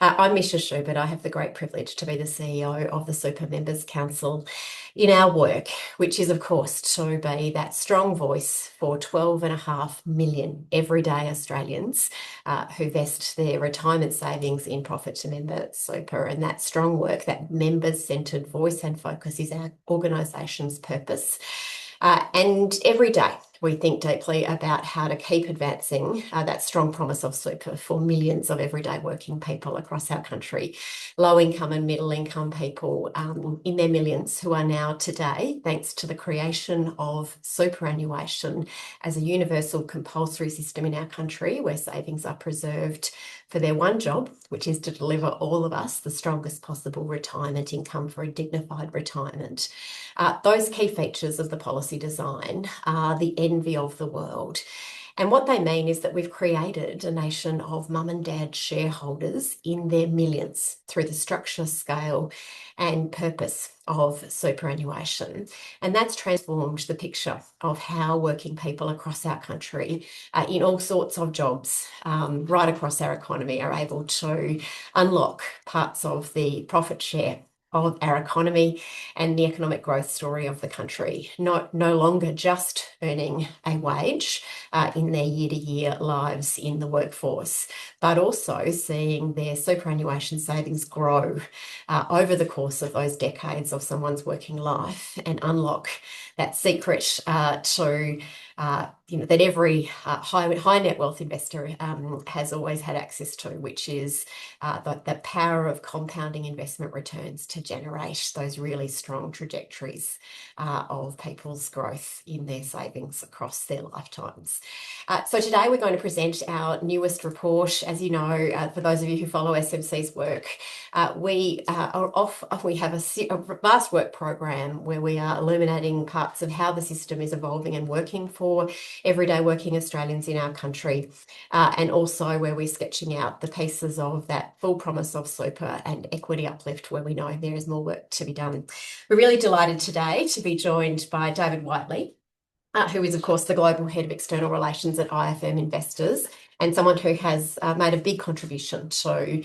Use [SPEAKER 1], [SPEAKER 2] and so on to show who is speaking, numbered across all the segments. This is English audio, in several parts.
[SPEAKER 1] I'm Misha Schubert. I have the great privilege to be the CEO of the Super Members Council in our work, which is, of course, to be that strong voice for 12.5 million everyday Australians who vest their retirement savings in profit to member super. And that strong work, that members-centred voice and focus is our organisation's purpose. And every day we think deeply about how to keep advancing that strong promise of super for millions of everyday working people across our country, low income and middle income people in their millions who are now today, thanks to the creation of superannuation as a universal compulsory system in our country where savings are preserved for their one job, which is to deliver all of us the strongest possible retirement income for a dignified retirement. Those key features of the policy design are the envy of the world. And what they mean is that we've created a nation of mum and dad shareholders in their millions through the structure, scale, and purpose of superannuation. And that's transformed the picture of how working people across our country in all sorts of jobs right across our economy are able to unlock parts of the profit share of our economy and the economic growth story of the country. No longer just earning a wage in their year-to-year lives in the workforce, but also seeing their superannuation savings grow over the course of those decades of someone's working life and unlock that secret to that every high net wealth investor has always had access to, which is the power of compounding investment returns to generate those really strong trajectories of people's growth in their savings across their lifetimes. So today we're going to present our newest report. As you know, for those of you who follow SMC's work, we have a vast work program where we are illuminating parts of how the system is evolving and working for everyday working Australians in our country, and also where we're sketching out the pieces of that full promise of super and equity uplift where we know there is more work to be done. We're really delighted today to be joined by David Whiteley, who is, of course, the Global Head of External Relations at IFM Investors, and someone who has made a big contribution to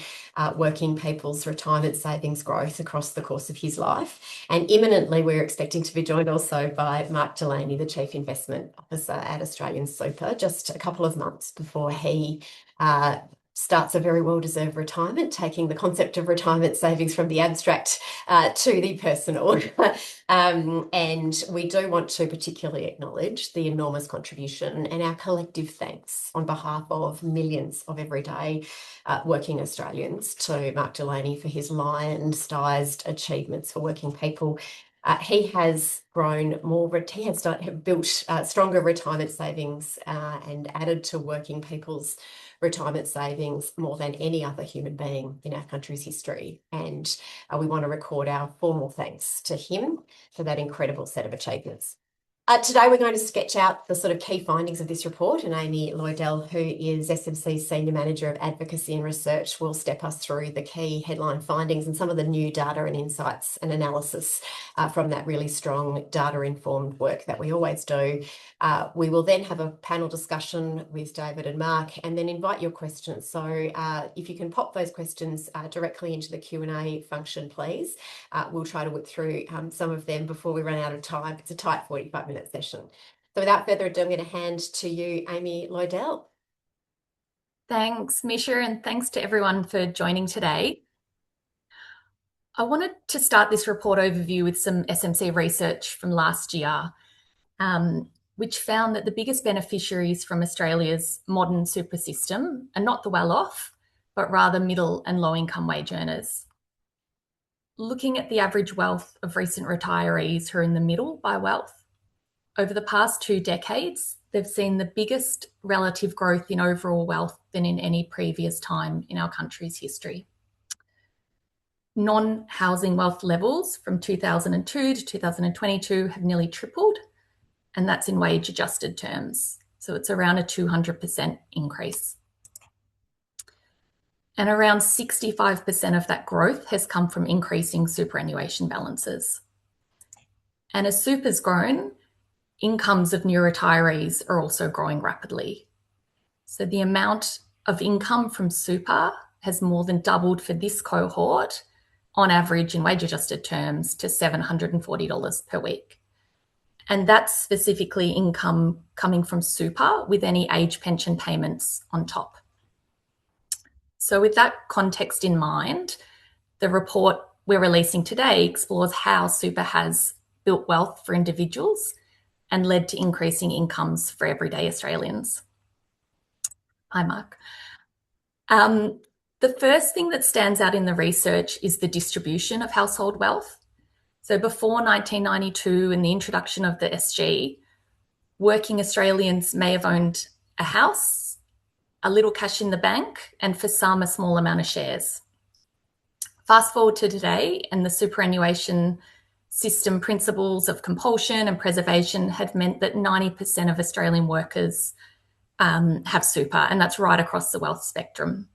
[SPEAKER 1] working people's retirement savings growth across the course of his life. And imminently, we're expecting to be joined also by Mark Delaney, the Chief Investment Officer at Australian Super, just a couple of months before he starts a very well-deserved retirement, taking the concept of retirement savings from the abstract to the personal. And we do want to particularly acknowledge the enormous contribution and our collective thanks on behalf of millions of everyday working Australians to Mark Delaney for his lion-sized achievements for working people. He has grown he has built stronger retirement savings and added to working people's retirement savings more than any other human being in our country's history. And we want to record our formal thanks to him for that incredible set of achievements. Today, we're going to sketch out the sort of key findings of this report, and Amy Loydell, who is SMC's Senior Manager of Advocacy and Research, will step us through the key headline findings and some of the new data and insights and analysis from that really strong data-informed work that we always do. We will then have a panel discussion with David and Mark and then invite your questions. So if you can pop those questions directly into the Q&A function, please. We'll try to whip through some of them before we run out of time. It's a tight 45-minute session. So without further ado, I'm going to hand to you, Amy Loydell.
[SPEAKER 2] Thanks, Misha, and thanks to everyone for joining today. I wanted to start this report overview with some SMC research from last year, which found that the biggest beneficiaries from Australia's modern super system are not the well-off, but rather middle and low-income wage earners. Looking at the average wealth of recent retirees who are in the middle by wealth, over the past 2 decades, they've seen the biggest relative growth in overall wealth than in any previous time in our country's history. Non-housing wealth levels from 2002 to 2022 have nearly tripled, and that's in wage-adjusted terms. So it's around a 200% increase. And around 65% of that growth has come from increasing superannuation balances. And as super's grown, incomes of new retirees are also growing rapidly. So the amount of income from super has more than doubled for this cohort on average in wage adjusted terms to $740 per week. And that's specifically income coming from super with any age pension payments on top. So with that context in mind, the report we're releasing today explores how super has built wealth for individuals and led to increasing incomes for everyday Australians. Hi, Mark. The first thing that stands out in the research is the distribution of household wealth. So before 1992 and the introduction of the SG, working Australians may have owned a house, a little cash in the bank, and for some, a small amount of shares. Fast forward to today, and the superannuation system principles of compulsion and preservation have meant that 90% of Australian workers have super, and that's right across the wealth spectrum.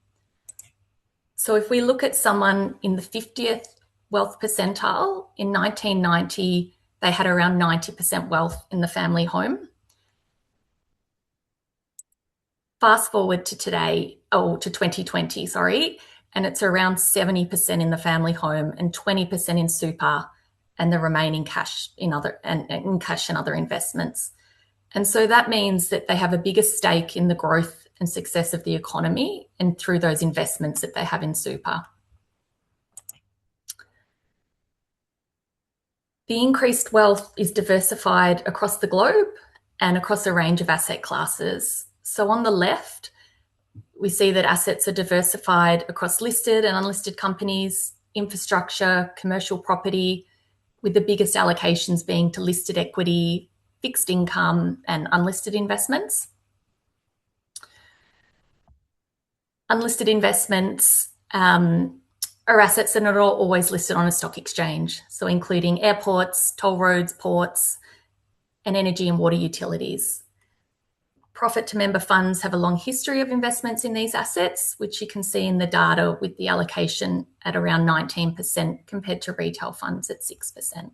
[SPEAKER 2] So if we look at someone in the 50th wealth percentile, in 1990, they had around 90% wealth in the family home. Fast forward to today, to 2020, and it's around 70% in the family home and 20% in super, and the remaining cash in other cash and other investments. And so that means that they have a bigger stake in the growth and success of the economy and through those investments that they have in super. The increased wealth is diversified across the globe and across a range of asset classes. So on the left, we see that assets are diversified across listed and unlisted companies, infrastructure, commercial property, with the biggest allocations being to listed equity, fixed income, and unlisted investments. Unlisted investments are assets that are not always listed on a stock exchange, so including airports, toll roads, ports, and energy and water utilities. Profit to member funds have a long history of investments in these assets, which you can see in the data with the allocation at around 19% compared to retail funds at 6%.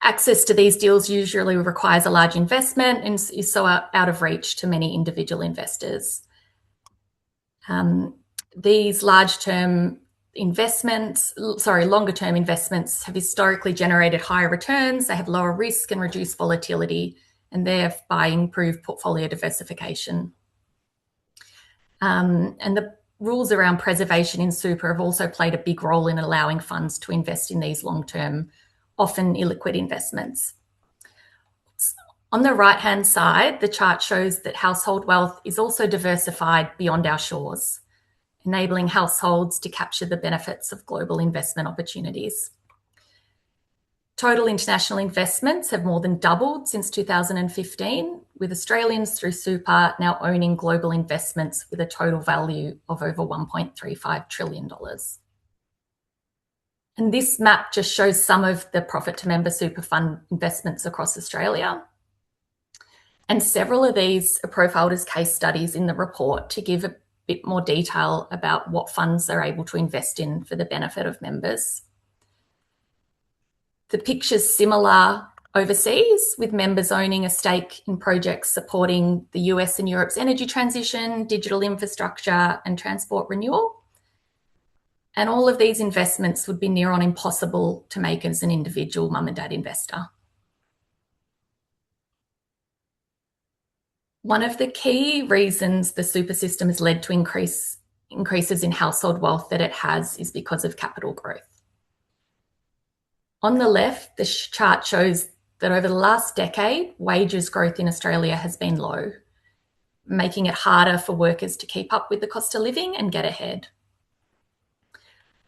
[SPEAKER 2] Access to these deals usually requires a large investment and is so out of reach to many individual investors. These longer-term investments have historically generated higher returns. They have lower risk and reduced volatility, and thereby improve portfolio diversification. And the rules around preservation in super have also played a big role in allowing funds to invest in these long-term, often illiquid investments. On the right-hand side, the chart shows that household wealth is also diversified beyond our shores, enabling households to capture the benefits of global investment opportunities. Total international investments have more than doubled since 2015, with Australians through super now owning global investments with a total value of over $1.35 trillion. And this map just shows some of the profit to member super fund investments across Australia. And several of these are profiled as case studies in the report to give a bit more detail about what funds they're able to invest in for the benefit of members. The picture's similar overseas, with members owning a stake in projects supporting the US and Europe's energy transition, digital infrastructure, and transport renewal. And all of these investments would be near on impossible to make as an individual mum and dad investor. One of the key reasons the super system has led to increases in household wealth that it has is because of capital growth. On the left, the chart shows that over the last decade, wages growth in Australia has been low, making it harder for workers to keep up with the cost of living and get ahead.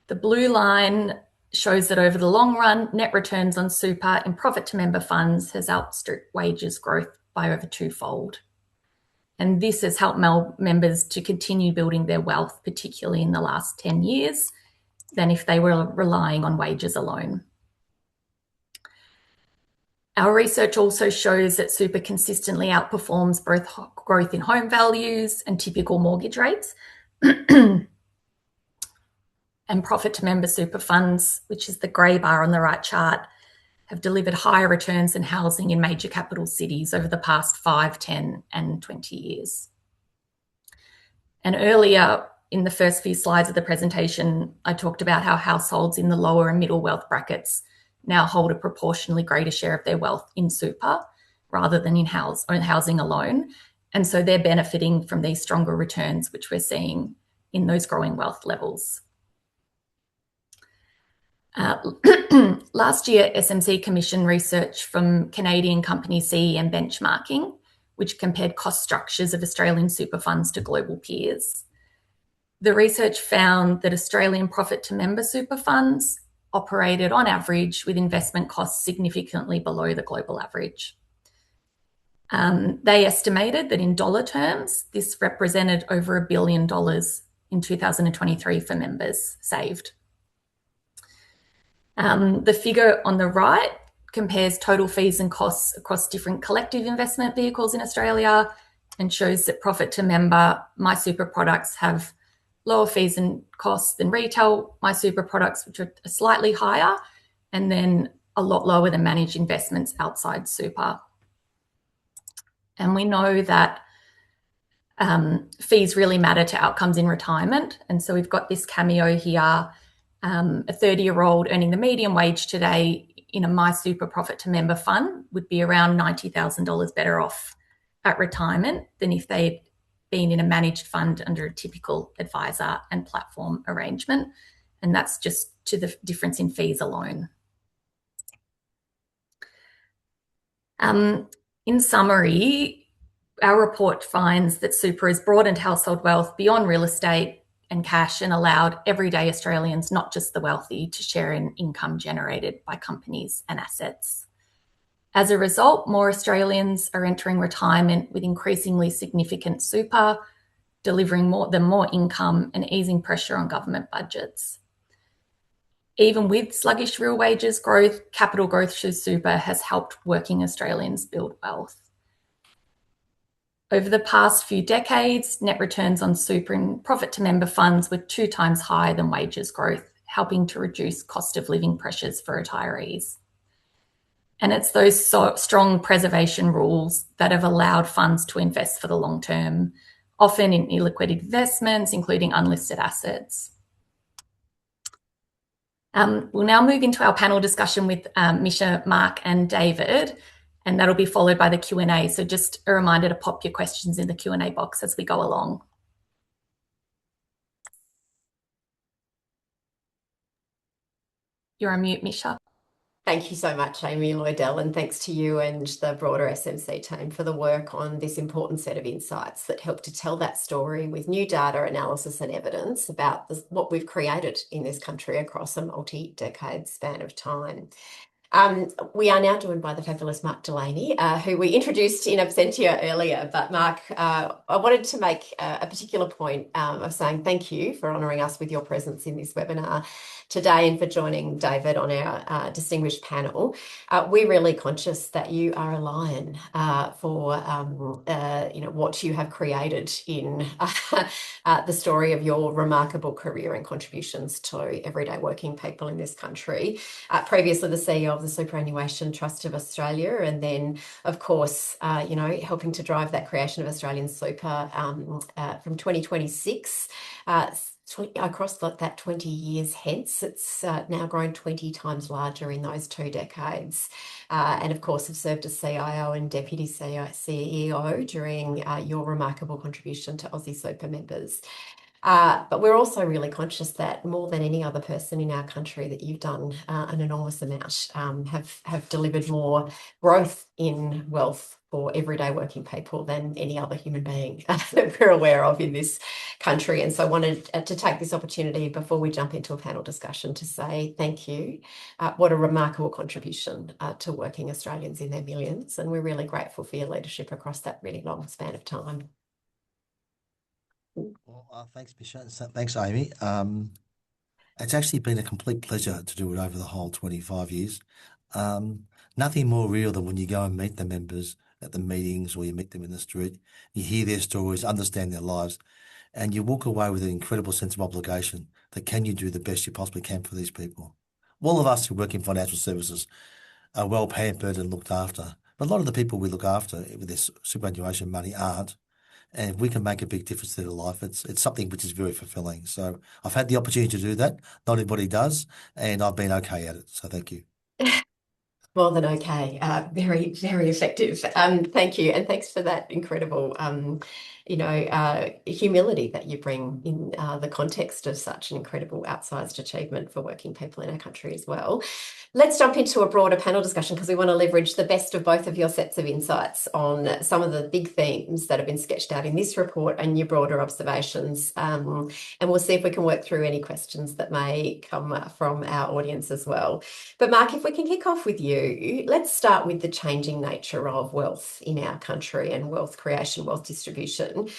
[SPEAKER 2] The blue line shows that over the long run, net returns on super and profit to member funds has outstripped wages growth by over twofold. And this has helped members to continue building their wealth, particularly in the last 10 years, than if they were relying on wages alone. Our research also shows that super consistently outperforms both growth in home values and typical mortgage rates. And profit to member super funds, which is the grey bar on the right chart, have delivered higher returns than housing in major capital cities over the past 5, 10 and 20 years. And earlier in the first few slides of the presentation, I talked about how households in the lower and middle wealth brackets now hold a proportionally greater share of their wealth in super rather than in housing alone. And so they're benefiting from these stronger returns, which we're seeing in those growing wealth levels. Last year, SMC commissioned research from Canadian company CEM Benchmarking, which compared cost structures of Australian super funds to global peers. The research found that Australian profit to member super funds operated on average with investment costs significantly below the global average. They estimated that in dollar terms, this represented over $1 billion in 2023 for members saved. The figure on the right compares total fees and costs across different collective investment vehicles in Australia and shows that profit to member MySuper products have lower fees and costs than retail MySuper products, which are slightly higher, and then a lot lower than managed investments outside super. And we know that fees really matter to outcomes in retirement. And so we've got this cameo here. A 30-year-old earning the median wage today in a MySuper profit to member fund would be around $90,000 better off at retirement than if they'd been in a managed fund under a typical advisor and platform arrangement. And that's just to the difference in fees alone. In summary, our report finds that super has broadened household wealth beyond real estate and cash and allowed everyday Australians, not just the wealthy, to share in income generated by companies and assets. As a result, more Australians are entering retirement with increasingly significant super, delivering more income and easing pressure on government budgets. Even with sluggish real wages growth, capital growth through super has helped working Australians build wealth. Over the past few decades, net returns on super and profit to member funds were 2 times higher than wages growth, helping to reduce cost of living pressures for retirees. And it's those strong preservation rules that have allowed funds to invest for the long term, often in illiquid investments, including unlisted assets. We'll now move into our panel discussion with Misha, Mark and David, and that'll be followed by the Q&A. So just a reminder to pop your questions in the Q&A box as we go along. You're on mute, Misha.
[SPEAKER 1] Thank you so much, Amy Lloydell, and thanks to you and the broader SMC team for the work on this important set of insights that help to tell that story with new data, analysis and evidence about what we've created in this country across a multi-decade span of time. We are now joined by the fabulous Mark Delaney, who we introduced in absentia earlier. But Mark, I wanted to make a particular point of saying thank you for honouring us with your presence in this webinar today and for joining David on our distinguished panel. We're really conscious that you are a lion for what you have created in the story of your remarkable career and contributions to everyday working people in this country. Previously the CEO of the Superannuation Trust of Australia, and then of course helping to drive that creation of Australian super from 2026 across that 20 years hence. It's now grown 20 times larger in those 2 decades, and of course have served as CIO and Deputy CEO during your remarkable contribution to Aussie super members. But we're also really conscious that more than any other person in our country that you've done an enormous amount, have delivered more growth in wealth for everyday working people than any other human being that we're aware of in this country. And so I wanted to take this opportunity before we jump into a panel discussion to say thank you. What a remarkable contribution to working Australians in their millions. And we're really grateful for your leadership across that really long span of time.
[SPEAKER 3] Well, thanks, Misha. Thanks, Amy. It's actually been a complete pleasure to do it over the whole 25 years. Nothing more real than when you go and meet the members at the meetings or you meet them in the street, you hear their stories, understand their lives, and you walk away with an incredible sense of obligation that can you do the best you possibly can for these people. All of us who work in financial services are well pampered and looked after, but a lot of the people we look after with this superannuation money aren't. And if we can make a big difference to their life, it's something which is very fulfilling. So I've had the opportunity to do that. Not everybody does, and I've been okay at it. So thank you.
[SPEAKER 1] More than okay. Very, very effective. Thank you. And thanks for that incredible, humility that you bring in the context of such an incredible outsized achievement for working people in our country as well. Let's jump into a broader panel discussion because we want to leverage the best of both of your sets of insights on some of the big themes that have been sketched out in this report and your broader observations. And we'll see if we can work through any questions that may come from our audience as well. But Mark, if we can kick off with you, let's start with the changing nature of wealth in our country and wealth creation, wealth distribution.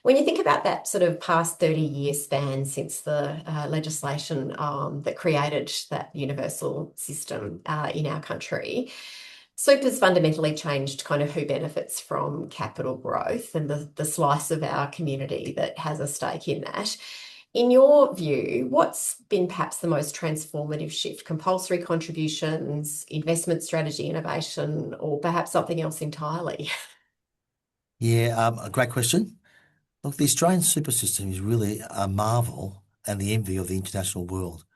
[SPEAKER 1] When you think about that sort of past 30-year span since the legislation that created that universal system in our country, super's fundamentally changed kind of who benefits from capital growth and the slice of our community that has a stake in that. In your view, what's been perhaps the most transformative shift? Compulsory contributions, investment strategy innovation, or perhaps something else entirely?
[SPEAKER 3] Yeah, a great question. Look, the Australian super system is really a marvel and the envy of the international world.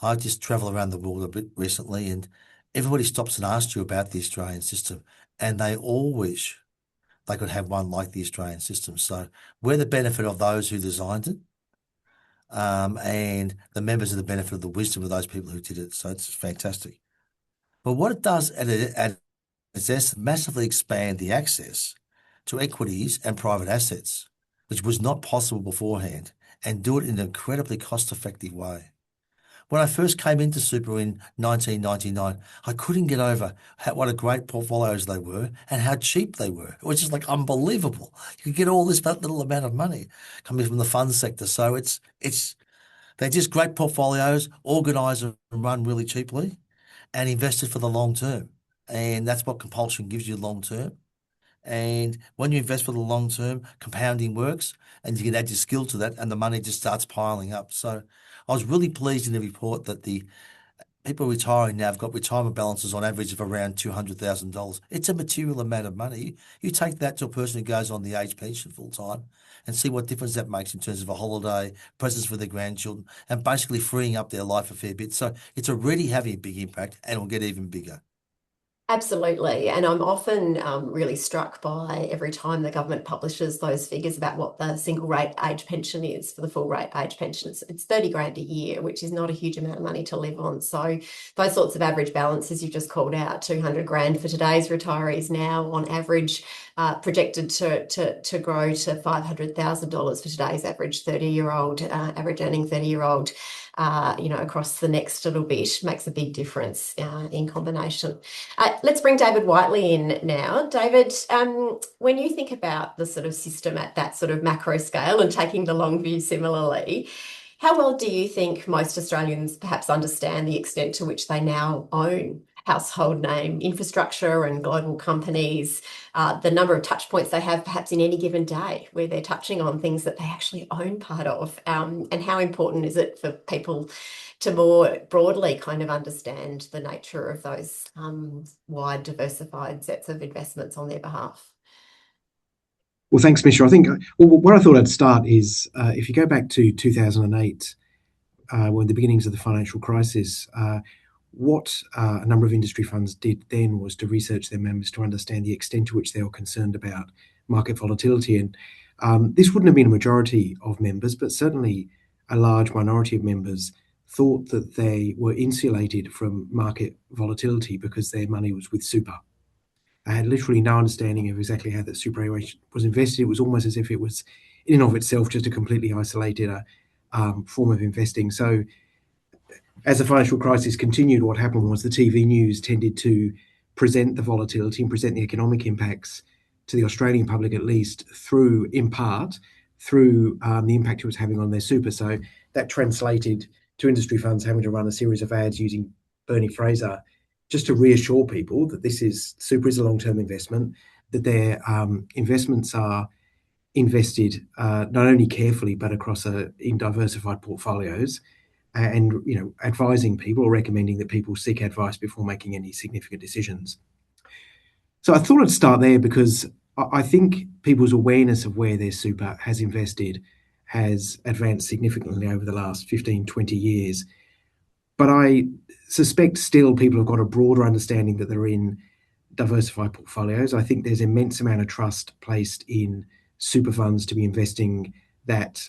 [SPEAKER 3] I just travel around the world a bit recently, and everybody stops and asks you about the Australian system, and they all wish they could have one like the Australian system. So we're the benefit of those who designed it, and the members are the benefit of the wisdom of those people who did it. So it's fantastic. But what it does is massively expand the access to equities and private assets, which was not possible beforehand, and do it in an incredibly cost-effective way. When I first came into super in 1999, I couldn't get over what a great portfolios they were and how cheap they were. It was just like unbelievable. You could get all this little amount of money coming from the fund sector. So they're just great portfolios, organised and run really cheaply, and invested for the long term. And that's what compulsion gives you long term. And when you invest for the long term, compounding works, and you can add your skill to that, and the money just starts piling up. So I was really pleased in the report that the people retiring now have got retirement balances on average of around $200,000. It's a material amount of money. You take that to a person who goes on the age pension full time and see what difference that makes in terms of a holiday, presents for their grandchildren, and basically freeing up their life a fair bit. So it's already having a big impact, and it'll get even bigger.
[SPEAKER 1] Absolutely. And I'm often really struck by every time the government publishes those figures about what the single rate age pension is for the full rate age pension. It's 30 grand a year, which is not a huge amount of money to live on. So those sorts of average balances you've just called out, 200 grand for today's retirees now on average, projected to grow to $500,000 for today's average 30-year-old, average earning 30-year-old. Across the next little bit makes a big difference in combination. Let's bring David Whiteley in now. David, when you think about the sort of system at that sort of macro scale and taking the long view similarly, how well do you think most Australians perhaps understand the extent to which they now own household name infrastructure and global companies, the number of touch points they have perhaps in any given day where they're touching on things that they actually own part of, and how important is it for people to more broadly kind of understand the nature of those wide diversified sets of investments on their behalf?
[SPEAKER 4] Well, thanks, Misha. I think where I thought I'd start is if you go back to 2008, when the beginnings of the financial crisis, what a number of industry funds did then was to research their members to understand the extent to which they were concerned about market volatility. And this wouldn't have been a majority of members, but certainly a large minority of members thought that they were insulated from market volatility because their money was with super. I had literally no understanding of exactly how that superannuation was invested. It was almost as if it was in and of itself just a completely isolated form of investing. So as the financial crisis continued, what happened was the TV news tended to present the volatility and present the economic impacts to the Australian public, at least in part, through the impact it was having on their super. So that translated to industry funds having to run a series of ads using Bernie Fraser just to reassure people that super is a long-term investment, that their investments are invested not only carefully but across in diversified portfolios, and advising people or recommending that people seek advice before making any significant decisions. So I thought I'd start there because I think people's awareness of where their super has invested has advanced significantly over the last 15, 20 years. But I suspect still people have got a broader understanding that they're in diversified portfolios. I think there's immense amount of trust placed in super funds to be investing that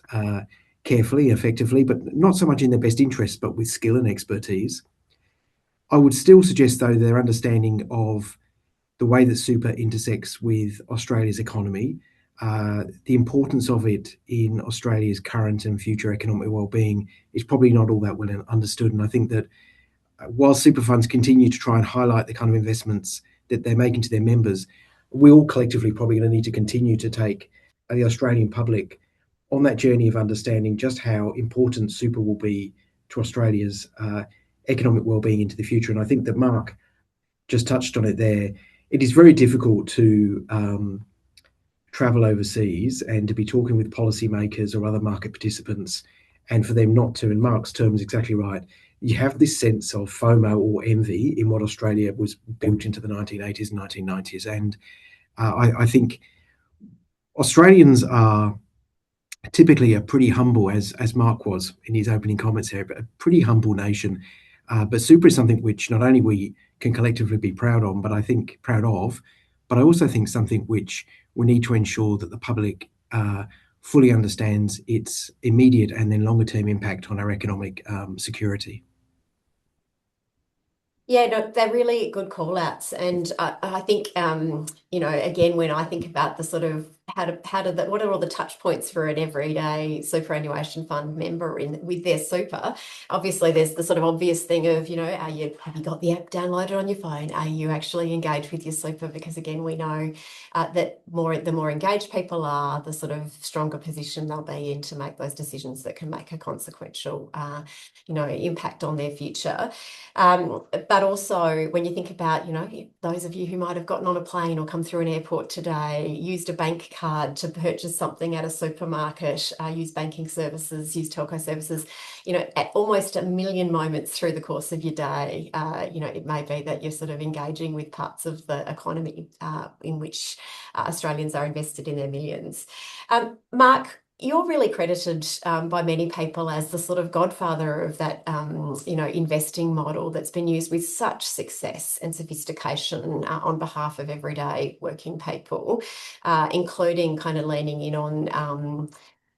[SPEAKER 4] carefully, effectively, but not so much in their best interest, but with skill and expertise. I would still suggest, though, their understanding of the way that super intersects with Australia's economy, the importance of it in Australia's current and future economic well-being is probably not all that well understood. And I think that while super funds continue to try and highlight the kind of investments that they're making to their members, we all collectively probably going to need to continue to take the Australian public on that journey of understanding just how important super will be to Australia's economic well-being into the future. And I think that Mark just touched on it there. It is very difficult to travel overseas and to be talking with policymakers or other market participants, and for them not to, and Mark's term is exactly right, you have this sense of FOMO or envy in what Australia was built into the 1980s and 1990s. And I think Australians are typically a pretty humble, as Mark was in his opening comments here, but a pretty humble nation. But super is something which not only we can collectively be proud of, but I also think something which we need to ensure that the public fully understands its immediate and then longer term impact on our economic security.
[SPEAKER 1] Yeah, no, they're really good call outs. And I think, again, when I think about the sort of what are all the touch points for an everyday superannuation fund member with their super? Obviously, there's the sort of obvious thing of, have you got the app downloaded on your phone? Are you actually engaged with your super? Because again, we know that the more engaged people are, the sort of stronger position they'll be in to make those decisions that can make a consequential, impact on their future. But also when you think about, those of you who might have gotten on a plane or come through an airport today, used a bank card to purchase something at a supermarket, use banking services, use telco services, at almost a million moments through the course of your day, it may be that you're sort of engaging with parts of the economy in which Australians are invested in their millions. Mark, you're really credited by many people as the sort of godfather of that, investing model that's been used with such success and sophistication on behalf of everyday working people, including kind of leaning in on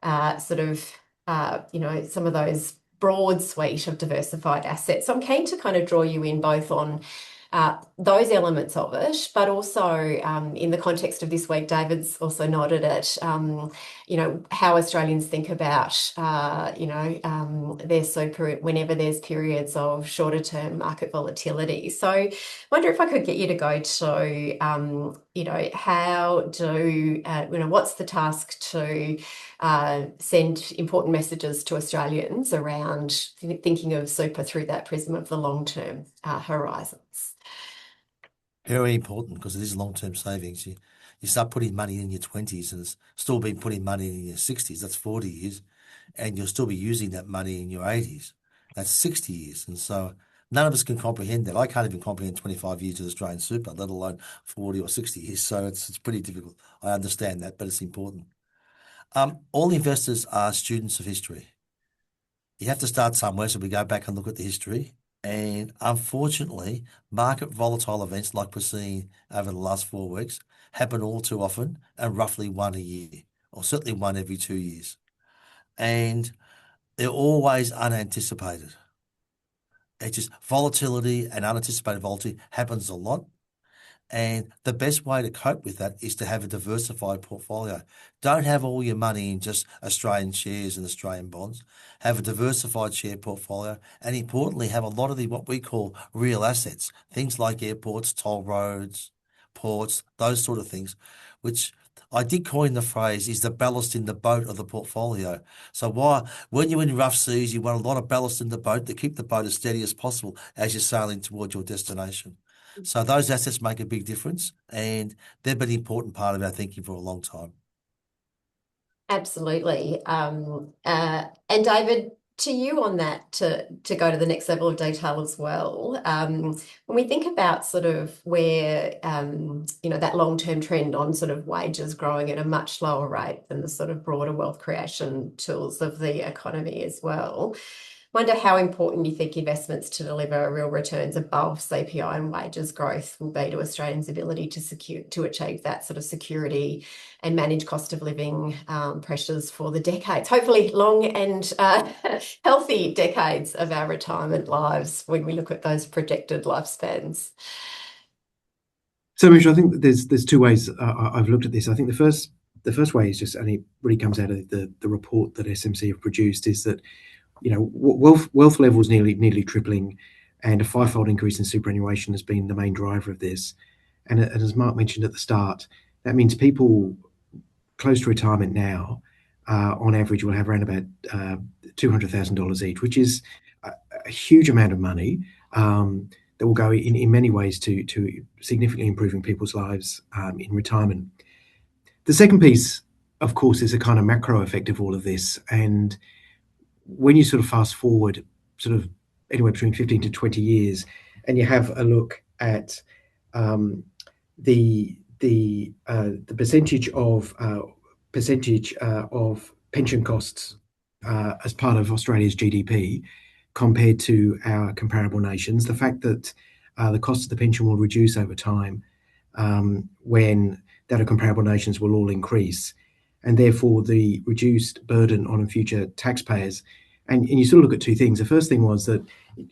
[SPEAKER 1] some of those broad suite of diversified assets. So I'm keen to kind of draw you in both on those elements of it, but also in the context of this week, David's also nodded at, how Australians think about, their super whenever there's periods of shorter term market volatility. So I wonder if I could get you to go to, what's the task to send important messages to Australians around thinking of super through that prism of the long-term horizons?
[SPEAKER 3] Very important, because it is long-term savings. You start putting money in your 20s and it's still been putting money in your 60s. That's 40 years. And you'll still be using that money in your 80s. That's 60 years. And so none of us can comprehend that. I can't even comprehend 25 years of Australian super, let alone 40 or 60 years. So it's pretty difficult. I understand that, but it's important. All investors are students of history. You have to start somewhere, so we go back and look at the history. And unfortunately, market volatile events like we're seeing over the last 4 weeks happen all too often, and roughly one a year, or certainly one every 2 years. And they're always unanticipated. It's just volatility and unanticipated volatility happens a lot. And the best way to cope with that is to have a diversified portfolio. Don't have all your money in just Australian shares and Australian bonds. Have a diversified share portfolio, and importantly, have a lot of what we call real assets, things like airports, toll roads, ports, those sort of things, which I did coin the phrase is the ballast in the boat of the portfolio. So when you're in rough seas, you want a lot of ballast in the boat to keep the boat as steady as possible as you're sailing towards your destination. So those assets make a big difference, and they've been an important part of our thinking for a long time.
[SPEAKER 1] Absolutely. And David, to you on that, to go to the next level of detail as well. When we think about sort of where that long-term trend on sort of wages growing at a much lower rate than the sort of broader wealth creation tools of the economy as well. Wonder how important you think investments to deliver real returns above CPI and wages growth will be to Australians' ability to achieve that sort of security and manage cost of living pressures for the decades, hopefully long and healthy decades of our retirement lives when we look at those projected lifespans.
[SPEAKER 4] So, Michelle, I think there's two ways I've looked at this. I think the first way is just, and it really comes out of the report that SMC have produced, is that wealth levels nearly tripling, and a fivefold increase in superannuation has been the main driver of this. And as Mark mentioned at the start, that means people close to retirement now, on average, will have around about $200,000 each, which is a huge amount of money that will go in many ways to significantly improving people's lives in retirement. The second piece, of course, is a kind of macro effect of all of this. And when you sort of fast forward sort of anywhere between 15 to 20 years, and you have a look at the percentage of pension costs as part of Australia's GDP compared to our comparable nations, the fact that the cost of the pension will reduce over time when that of comparable nations will all increase, and therefore the reduced burden on future taxpayers. And you sort of look at two things. The first thing was that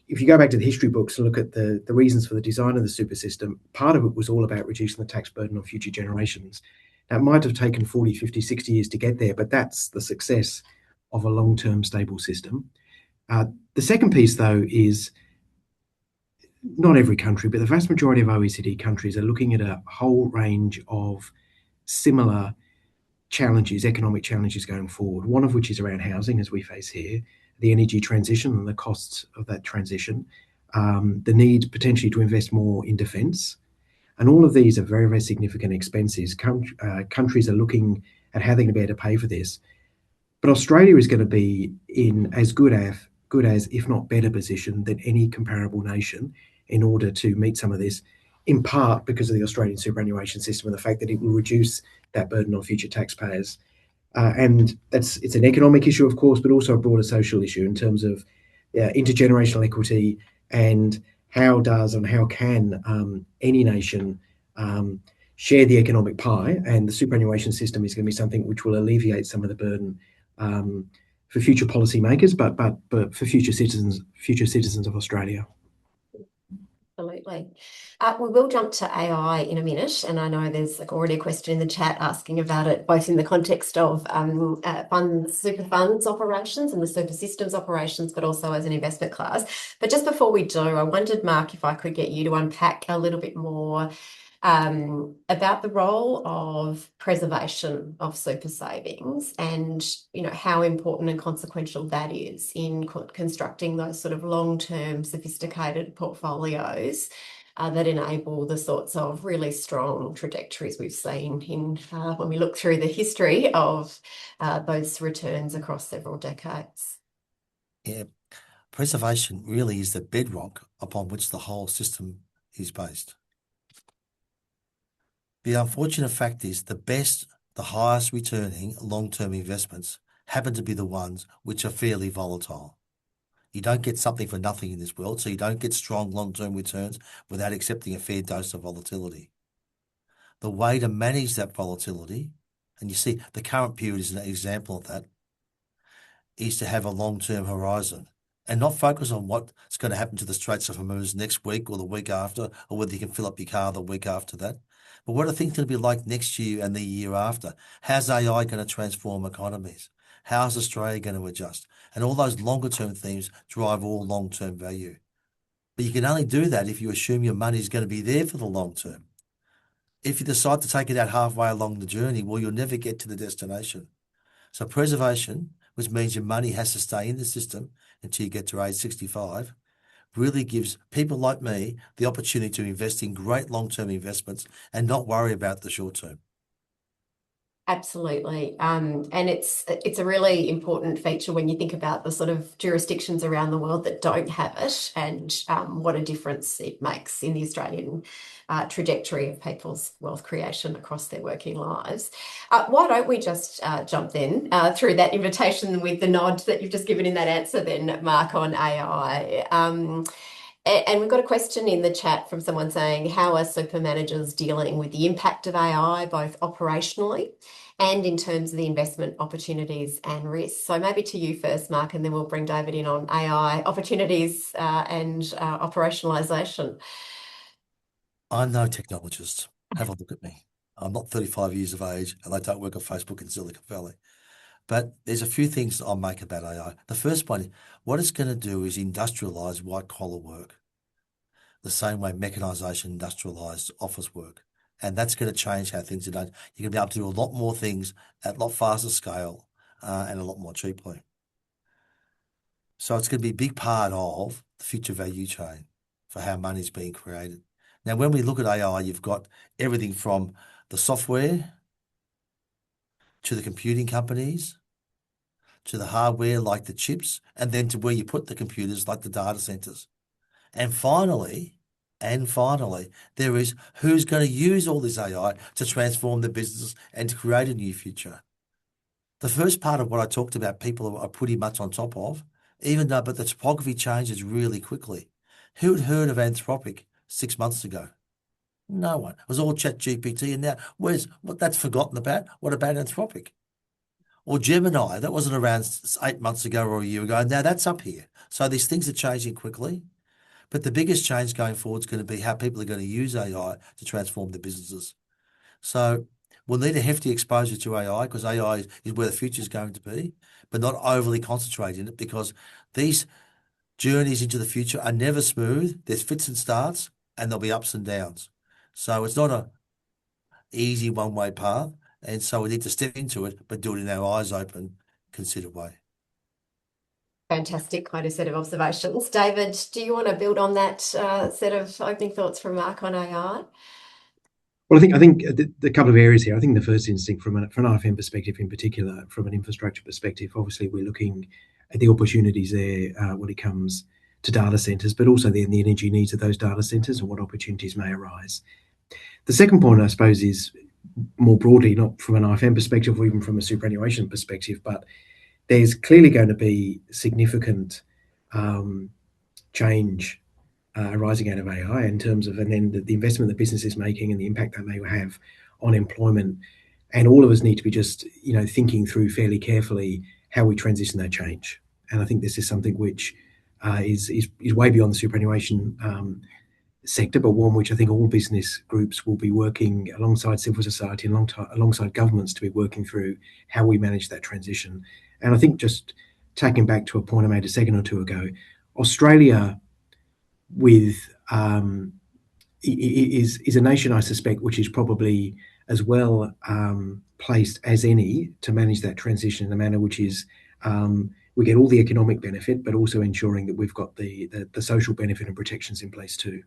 [SPEAKER 4] if you go back to the history books and look at the reasons for the design of the super system, part of it was all about reducing the tax burden on future generations. Now, it might have taken 40, 50, 60 years to get there, but that's the success of a long-term stable system. The second piece, though, is not every country, but the vast majority of OECD countries are looking at a whole range of similar challenges, economic challenges going forward, one of which is around housing, as we face here, the energy transition and the costs of that transition, the need potentially to invest more in defence. And all of these are very, very significant expenses. Countries are looking at how they're going to be able to pay for this. But Australia is going to be in as good as, if not better position than any comparable nation in order to meet some of this, in part because of the Australian superannuation system and the fact that it will reduce that burden on future taxpayers. And it's an economic issue, of course, but also a broader social issue in terms of intergenerational equity and how can any nation share the economic pie. And the superannuation system is going to be something which will alleviate some of the burden for future policymakers, but for future citizens of Australia.
[SPEAKER 1] Absolutely. We will jump to AI in a minute, and I know there's already a question in the chat asking about it, both in the context of super funds operations and the super systems operations, but also as an investment class. But just before we do, I wondered, Mark, if I could get you to unpack a little bit more about the role of preservation of super savings and how important and consequential that is in constructing those sort of long-term sophisticated portfolios that enable the sorts of really strong trajectories we've seen in when we look through the history of those returns across several decades.
[SPEAKER 3] Yeah, preservation really is the bedrock upon which the whole system is based. The unfortunate fact is the highest returning long-term investments happen to be the ones which are fairly volatile. You don't get something for nothing in this world, so you don't get strong long-term returns without accepting a fair dose of volatility. The way to manage that volatility, and you see the current period is an example of that, is to have a long-term horizon and not focus on what's going to happen to the Straits of Hormuz next week or the week after, or whether you can fill up your car the week after that. But what are things going to be like next year and the year after? How's AI going to transform economies? How's Australia going to adjust? And all those longer term themes drive all long-term value. But you can only do that if you assume your money is going to be there for the long term. If you decide to take it out halfway along the journey, well, you'll never get to the destination. So preservation, which means your money has to stay in the system until you get to age 65, really gives people like me the opportunity to invest in great long-term investments and not worry about the short term.
[SPEAKER 1] Absolutely. And it's a really important feature when you think about the sort of jurisdictions around the world that don't have it, and what a difference it makes in the Australian trajectory of people's wealth creation across their working lives. Why don't we just jump then through that invitation with the nod that you've just given in that answer then, Mark, on AI. And we've got a question in the chat from someone saying, how are super managers dealing with the impact of AI, both operationally and in terms of the investment opportunities and risks? So maybe to you first, Mark, and then we'll bring David in on AI opportunities and operationalisation.
[SPEAKER 3] I'm no technologist. Have a look at me. I'm not 35 years of age and I don't work on Facebook in Silicon Valley. But there's a few things I'll make about AI. The first one, what it's going to do is industrialise white collar work, the same way mechanisation industrialised office work. And that's going to change how things are done. You're going to be able to do a lot more things at a lot faster scale and a lot more cheaply. So it's going to be a big part of the future value chain for how money's being created. Now, when we look at AI, you've got everything from the software to the computing companies, to the hardware like the chips, and then to where you put the computers like the data centers. And finally, there is who's going to use all this AI to transform the business and to create a new future. The first part of what I talked about, people are pretty much on top of, but the topography changes really quickly. Who had heard of Anthropic 6 months ago? No one. It was all ChatGPT, and now that's forgotten about? What about Anthropic? Or Gemini, that wasn't around 8 months ago or a year ago. Now that's up here. So these things are changing quickly. But the biggest change going forward is going to be how people are going to use AI to transform their businesses. So we'll need a hefty exposure to AI because AI is where the future is going to be, but not overly concentrate in it because these journeys into the future are never smooth. There's fits and starts and there'll be ups and downs. So it's not an easy one-way path. And so we need to step into it, but do it in our eyes open, considered way.
[SPEAKER 1] Fantastic kind of set of observations. David, do you want to build on that set of opening thoughts from Mark on AI?
[SPEAKER 4] Well, I think the couple of areas here. I think the first instinct from an IFM perspective, in particular, from an infrastructure perspective, obviously we're looking at the opportunities there when it comes to data centres, but also the energy needs of those data centres and what opportunities may arise. The second point, I suppose, is more broadly, not from an IFM perspective or even from a superannuation perspective, but there's clearly going to be significant change arising out of AI in terms of, and then the investment the business is making and the impact that may have on employment. And all of us need to be just, thinking through fairly carefully how we transition that change. And I think this is something which is way beyond the superannuation sector, but one which I think all business groups will be working alongside civil society and alongside governments to be working through how we manage that transition. And I think just taking back to a point I made a second or two ago, Australia is a nation, I suspect, which is probably as well placed as any to manage that transition in a manner which is we get all the economic benefit, but also ensuring that we've got the social benefit and protections in place too.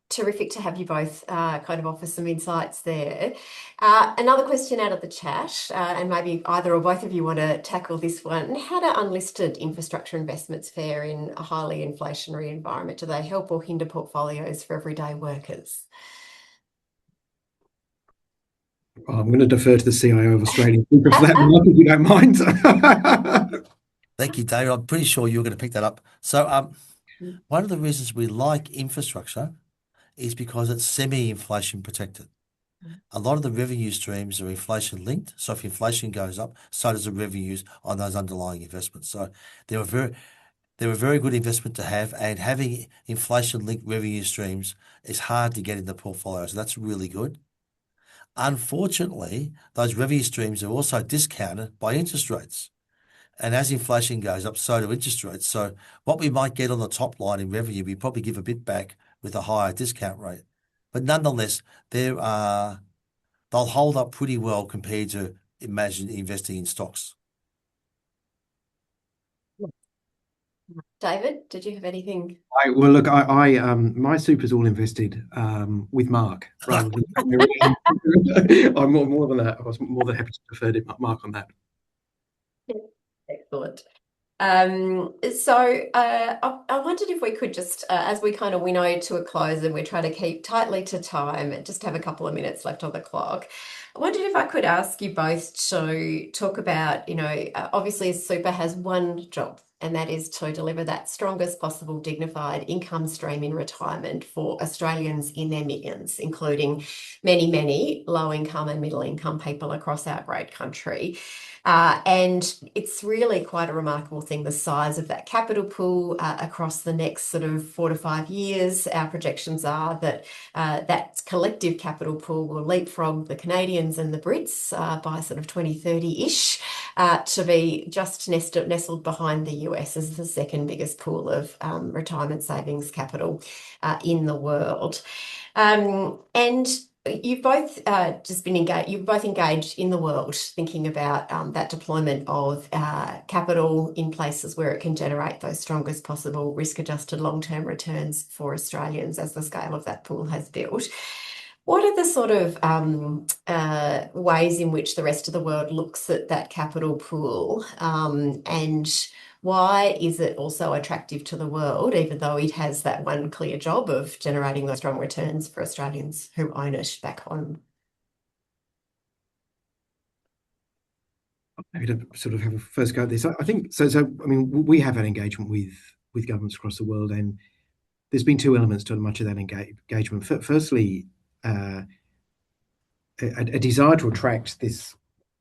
[SPEAKER 1] Terrific to have you both kind of offer some insights there. Another question out of the chat, and maybe either or both of you want to tackle this one. How do unlisted infrastructure investments fare in a highly inflationary environment? Do they help or hinder portfolios for everyday workers?
[SPEAKER 4] I'm going to defer to the CIO of Australian Super for that, Mark, if you don't mind.
[SPEAKER 3] Thank you, David. I'm pretty sure you're going to pick that up. So one of the reasons we like infrastructure is because it's semi-inflation protected. A lot of the revenue streams are inflation linked. So if inflation goes up, so does the revenues on those underlying investments. So they're a very good investment to have, and having inflation linked revenue streams is hard to get in the portfolio. So that's really good. Unfortunately, those revenue streams are also discounted by interest rates. And as inflation goes up, so do interest rates. So what we might get on the top line in revenue, we probably give a bit back with a higher discount rate. But nonetheless, they'll hold up pretty well compared to imagine investing in stocks.
[SPEAKER 1] David, did you have anything?
[SPEAKER 4] Well, look, my super's all invested with Mark rather than. I'm more than that. I was more than happy to defer to Mark on that.
[SPEAKER 1] Excellent. I wondered if we could just, as we kind of winnow to a close and we're trying to keep tightly to time and just have a couple of minutes left on the clock, I wondered if I could ask you both to talk about, obviously super has one job, and that is to deliver that strongest possible dignified income stream in retirement for Australians in their millions, including many, many low income and middle income people across our great country. And it's really quite a remarkable thing, the size of that capital pool across the next sort of 4 to 5 years. Our projections are that that collective capital pool will leapfrog the Canadians and the Brits by sort of 2030-ish to be just nestled behind the US as the second biggest pool of retirement savings capital in the world. And you've both just been engaged. You've both engaged in the world, thinking about that deployment of capital in places where it can generate those strongest possible risk-adjusted long-term returns for Australians as the scale of that pool has built. What are the sort of ways in which the rest of the world looks at that capital pool, and why is it also attractive to the world, even though it has that one clear job of generating those strong returns for Australians who own it back home?
[SPEAKER 4] Maybe to sort of have a first go at this. I think so. I mean, we have an engagement with governments across the world, and there's been two elements to much of that engagement. Firstly, a desire to attract this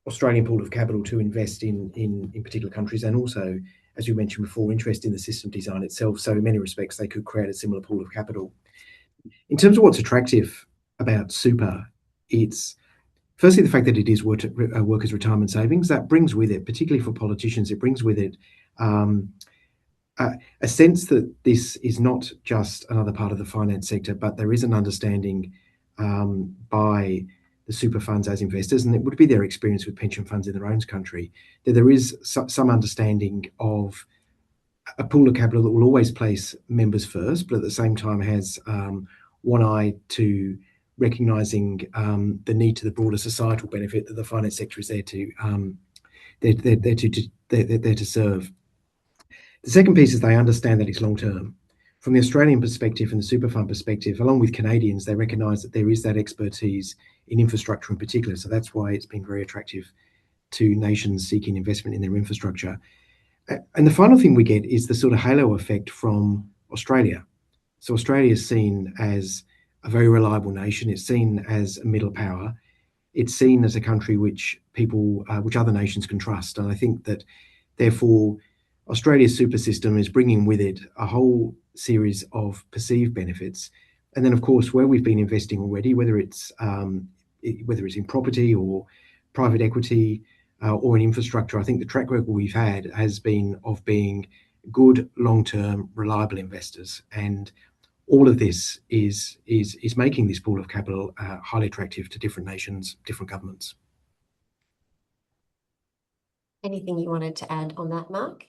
[SPEAKER 4] Australian pool of capital to invest in particular countries, and also, as you mentioned before, interest in the system design itself. So in many respects, they could create a similar pool of capital. In terms of what's attractive about super, it's firstly the fact that it is workers' retirement savings. That brings with it, particularly for politicians, it brings with it a sense that this is not just another part of the finance sector, but there is an understanding by the super funds as investors, and it would be their experience with pension funds in their own country, that there is some understanding of a pool of capital that will always place members first, but at the same time has one eye to recognising the need to the broader societal benefit that the finance sector is there to serve. The second piece is they understand that it's long term. From the Australian perspective and the super fund perspective, along with Canadians, they recognise that there is that expertise in infrastructure in particular. So that's why it's been very attractive to nations seeking investment in their infrastructure. And the final thing we get is the sort of halo effect from Australia. So Australia is seen as a very reliable nation. It's seen as a middle power. It's seen as a country which other nations can trust. And I think that, therefore, Australia's super system is bringing with it a whole series of perceived benefits. And then, of course, where we've been investing already, whether it's in property or private equity or in infrastructure, I think the track record we've had has been of being good, long-term, reliable investors. And all of this is making this pool of capital highly attractive to different nations, different governments.
[SPEAKER 1] Anything you wanted to add on that, Mark?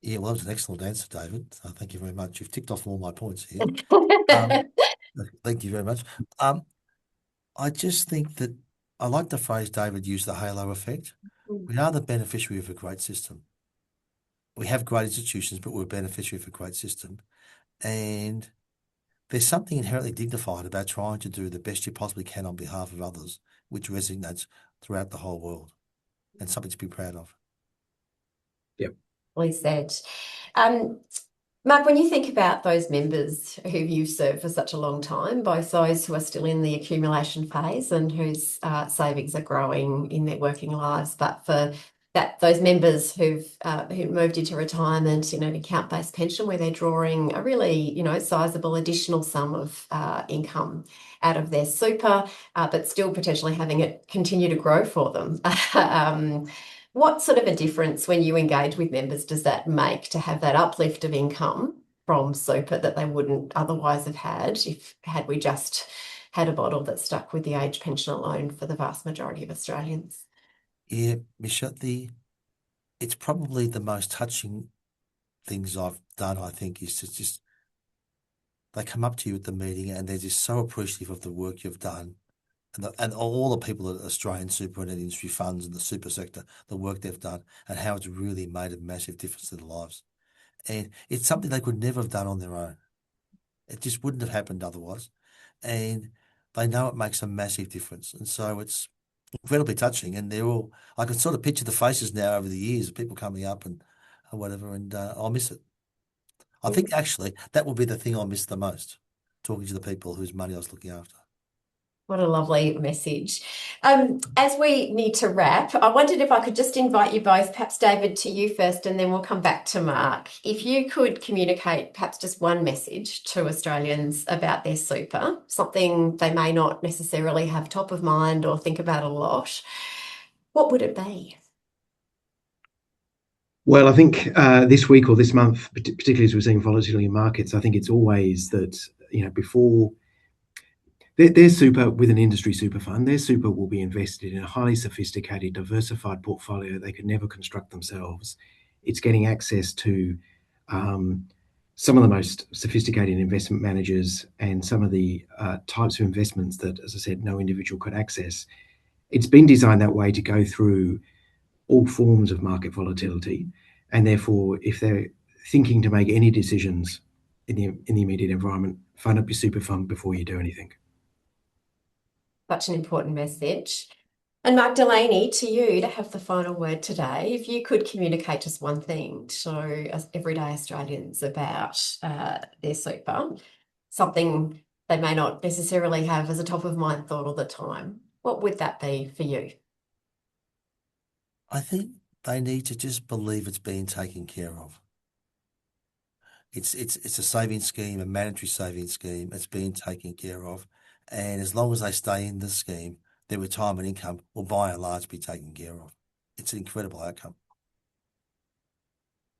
[SPEAKER 3] Yeah, well, that was an excellent answer, David. Thank you very much. You've ticked off all my points here. Thank you very much. I just think that I like the phrase David used, the halo effect. We are the beneficiary of a great system. We have great institutions, but we're a beneficiary of a great system. And there's something inherently dignified about trying to do the best you possibly can on behalf of others, which resonates throughout the whole world, and something to be proud of.
[SPEAKER 4] Yep.
[SPEAKER 1] Well said. Mark, when you think about those members who you've served for such a long time, both those who are still in the accumulation phase and whose savings are growing in their working lives, but for those members who moved into retirement in an account-based pension where they're drawing a really, sizable additional sum of income out of their super, but still potentially having it continue to grow for them. What sort of a difference when you engage with members does that make to have that uplift of income from super that they wouldn't otherwise have had we just had a model that stuck with the age pension alone for the vast majority of Australians?
[SPEAKER 3] Yeah, Michelle, it's probably the most touching things I've done, I think, is to just, they come up to you at the meeting and they're just so appreciative of the work you've done. And all the people at Australian super and industry funds and the super sector, the work they've done and how it's really made a massive difference to their lives. And it's something they could never have done on their own. It just wouldn't have happened otherwise. And they know it makes a massive difference. And so it's incredibly touching. And they're all, I can sort of picture the faces now over the years of people coming up and whatever, and I'll miss it. I think actually that will be the thing I'll miss the most, talking to the people whose money I was looking after.
[SPEAKER 1] What a lovely message. As we need to wrap, I wondered if I could just invite you both, perhaps David, to you first, and then we'll come back to Mark. If you could communicate perhaps just one message to Australians about their super, something they may not necessarily have top of mind or think about a lot, what would it be?
[SPEAKER 4] Well, I think this week or this month, particularly as we're seeing volatility in markets, I think it's always that, before their super with an industry super fund, their super will be invested in a highly sophisticated, diversified portfolio they could never construct themselves. It's getting access to some of the most sophisticated investment managers and some of the types of investments that, as I said, no individual could access. It's been designed that way to go through all forms of market volatility, and therefore, if they're thinking to make any decisions in the immediate environment, fund up your super fund before you do anything.
[SPEAKER 1] Such an important message. And Mark Delaney, to you to have the final word today. If you could communicate just one thing to us everyday Australians about their super, something they may not necessarily have as a top of mind thought all the time, what would that be for you?
[SPEAKER 3] I think they need to just believe it's being taken care of. It's a saving scheme, a mandatory saving scheme. It's being taken care of. And as long as they stay in the scheme, their retirement income will by and large be taken care of. It's an incredible outcome.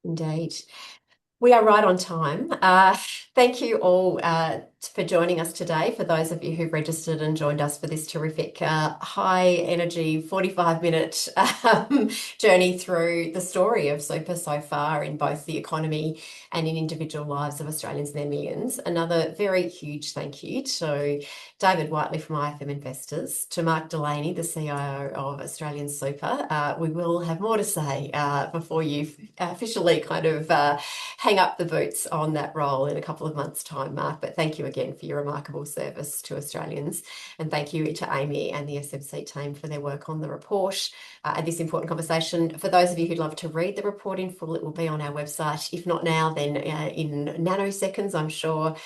[SPEAKER 1] Indeed. We are right on time. Thank you all for joining us today. For those of you who've registered and joined us for this terrific high energy 45-minute journey through the story of super so far in both the economy and in individual lives of Australians and their millions. Another very huge thank you to David Whiteley from IFM Investors, to Mark Delaney, the CIO of Australian Super. We will have more to say before you officially kind of hang up the boots on that role in a couple of months' time, Mark. But thank you again for your remarkable service to Australians. And thank you to Amy and the SMC team for their work on the report and this important conversation. For those of you who'd love to read the report in full, it will be on our website. If not now, then in nanoseconds, I'm sure.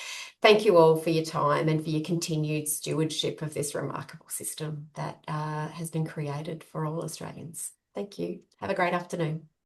[SPEAKER 1] Thank you all for your time and for your continued stewardship of this remarkable system that has been created for all Australians. Thank you. Have a great afternoon.